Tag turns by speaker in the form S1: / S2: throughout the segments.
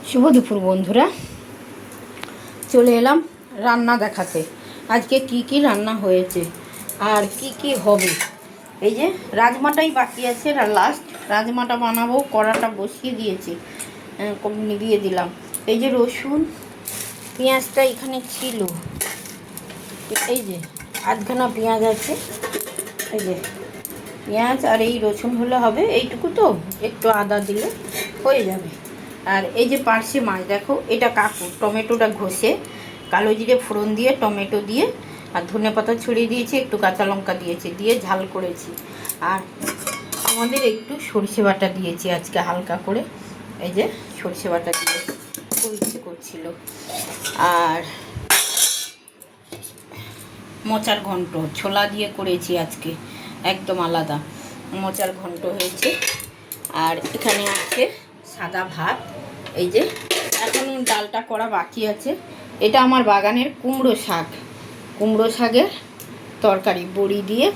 S1: শুভ দুপুর বন্ধুরা, চলে এলাম রান্না দেখাতে। আজকে কি কি রান্না হয়েছে আর কি কি হবে। এই যে রাজমাটাই বাকি আছে, লাস্ট রাজমাটা বানাবো। কড়াটা বসিয়ে দিয়েছি, নিভিয়ে দিলাম। এই যে রসুন পেঁয়াজটা এখানে ছিল, এই যে আধখানা পেঁয়াজ আছে। এই যে পেঁয়াজ আর এই রসুন হলে হবে, এইটুকু তো, একটু আদা দিলে হয়ে যাবে। আর এই যে পার্শে মাছ দেখো, এটা কাকু টমেটোটা ঘষে কালো জিরে ফোড়ন দিয়ে টমেটো দিয়ে আর ধনেপাতা ছড়িয়ে দিয়েছি, একটু কাঁচা লঙ্কা দিয়েছি, দিয়ে ঝাল করেছি। আর আমাদের একটু সরষে বাটা দিয়েছি আজকে হালকা করে। এই যে সরষে বাটা দিয়েছি, খুব ইচ্ছে করছিল। আর মোচার ঘন্ট ছোলা দিয়ে করেছি আজকে, একদম আলাদা মোচার ঘন্ট হয়েছে। আর এখানে আছে সাদা ভাত। এই যে এখন ডালটা করা বাকি আছে। এটা আমার বাগানের কুমড়ো শাকের তরকারি, বড়ি দিয়ে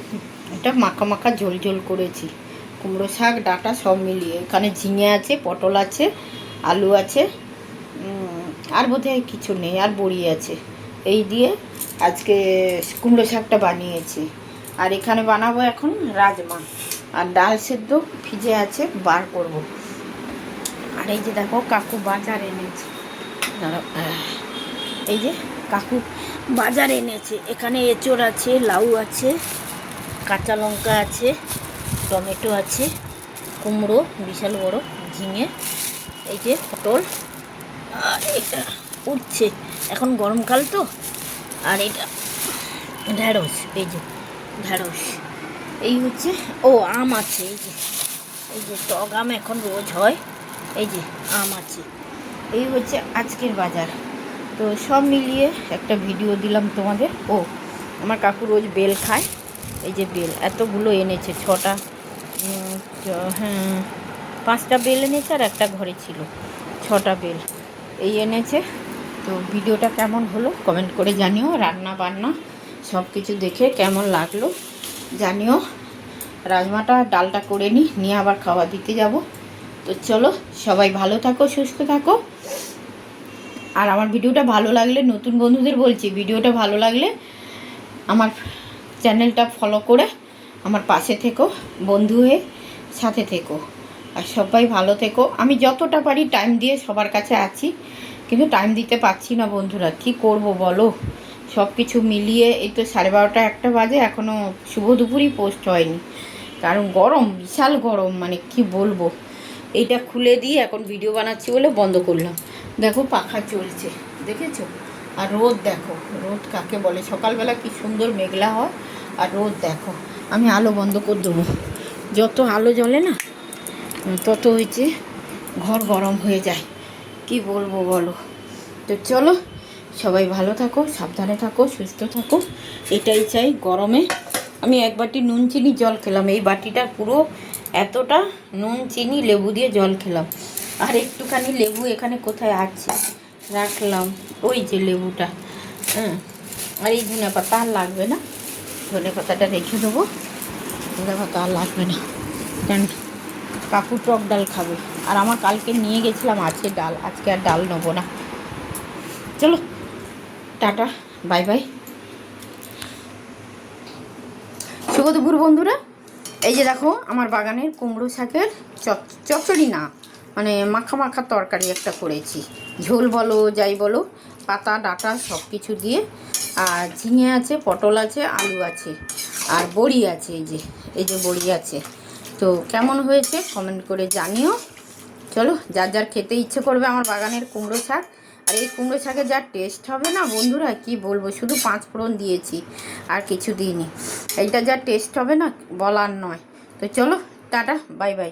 S1: এটা মাখা মাখা ঝোল ঝোল করেছি। কুমড়ো শাক ডাঁটা সব মিলিয়ে, এখানে ঝিঙে আছে, পটল আছে, আলু আছে, আর বোধহয় কিছু নেই, আর বড়ি আছে। এই দিয়ে আজকে কুমড়ো শাকটা বানিয়েছি। আর এখানে বানাবো এখন রাজমা, আর ডাল সেদ্ধ ভিজে আছে, বার করব। আর এই যে দেখো কাকু বাজার এনেছে, এই যে কাকু বাজার এনেছে। এখানে এঁচড় আছে, লাউ আছে, কাঁচা লঙ্কা আছে, টমেটো আছে, কুমড়ো বিশাল বড়, ঝিঙে, এই যে পটল, আর এটা উঠছে এখন গরমকাল তো। আর এটা ঢ্যাঁড়স, এই যে ঢ্যাঁড়স, এই হচ্ছে। ও আম আছে, এই যে টক আম এখন রোজ হয়। এই যে আম আছে। এই হচ্ছে আজকের বাজার। তো সব মিলিয়ে একটা ভিডিও দিলাম তোমাদের। ও আমার কাকু রোজ বেল খায়, এই যে বেল এতগুলো এনেছে, 6টা, হ্যাঁ 5টা বেল এনেছে, আর একটা ঘরে ছিল, 6টা বেল এই এনেছে। তো ভিডিওটা কেমন হলো কমেন্ট করে জানিও। রান্না বান্না সব কিছু দেখে কেমন লাগলো জানিও। রাজমাটা ডালটা করে নিয়ে আবার খাওয়া দিতে যাব। তো চলো, সবাই ভালো থাকো, সুস্থ থাকো। আর আমার ভিডিওটা ভালো লাগলে, নতুন বন্ধুদের বলছি, ভিডিওটা ভালো লাগলে আমার চ্যানেলটা ফলো করে আমার পাশে থেকো, বন্ধু হয়ে সাথে থেকো। আর সবাই ভালো থেকো। আমি যতটা পারি টাইম দিয়ে সবার কাছে আছি, কিন্তু টাইম দিতে পারছি না বন্ধুরা, কি করব বলো। সব কিছু মিলিয়ে এই তো 12:30 একটা বাজে, এখনও শুভ দুপুরই পোস্ট হয়নি। কারণ গরম, বিশাল গরম, মানে কি বলবো। এইটা খুলে দিয়ে এখন ভিডিও বানাচ্ছি বলে বন্ধ করলাম। দেখো পাখা চলছে, দেখেছো? আর রোদ দেখো, রোদ কাকে বলে। সকালবেলা কি সুন্দর মেঘলা হয়, আর রোদ দেখো। আমি আলো বন্ধ করে দেবো, যত আলো জ্বলে না তত হয়েছে ঘর গরম হয়ে যায়, কি বলবো বলো। তো চলো, সবাই ভালো থাকো, সাবধানে থাকো, সুস্থ থাকো, এটাই চাই। গরমে আমি 1 বাটি নুন চিনি জল খেলাম, এই বাটিটা পুরো এতটা নুন চিনি লেবু দিয়ে জল খেলাম। আর একটুখানি লেবু এখানে কোথায় আছে রাখলাম, ওই যে লেবুটা, হ্যাঁ। আর এই ধনে পাতা আর লাগবে না, ধনে পাতাটা রেখে দেবো, ধনে পাতা আর লাগবে না, কারণ কাকু টক ডাল খাবে। আর আমার কালকে নিয়ে গেছিলাম আছে ডাল, আজকে আর ডাল নেবো না। চলো টাটা, বাই বাই, শুভ দুপুর বন্ধুরা। এই যে দেখো আমার বাগানের কুমড়ো শাকের চচ্চড়ি না, মানে মাখা মাখা তরকারি একটা করেছি। ঝোল বলো যাই বলো, পাতা ডাঁটা সব কিছু দিয়ে। আর ঝিঙে আছে, পটল আছে, আলু আছে, আর বড়ি আছে, এই যে বড়ি আছে। তো কেমন হয়েছে কমেন্ট করে জানিও। চলো, যার যার খেতে ইচ্ছে করবে আমার বাগানের কুমড়ো শাক। আর এই কুমড়ো শাকের যা টেস্ট হবে না বন্ধুরা, কি বলবো। শুধু 5 ফোড়ন দিয়েছি, আর কিছু দিইনি। এইটা যা টেস্ট হবে না বলার নয়। তো চলো টাটা, বাই বাই।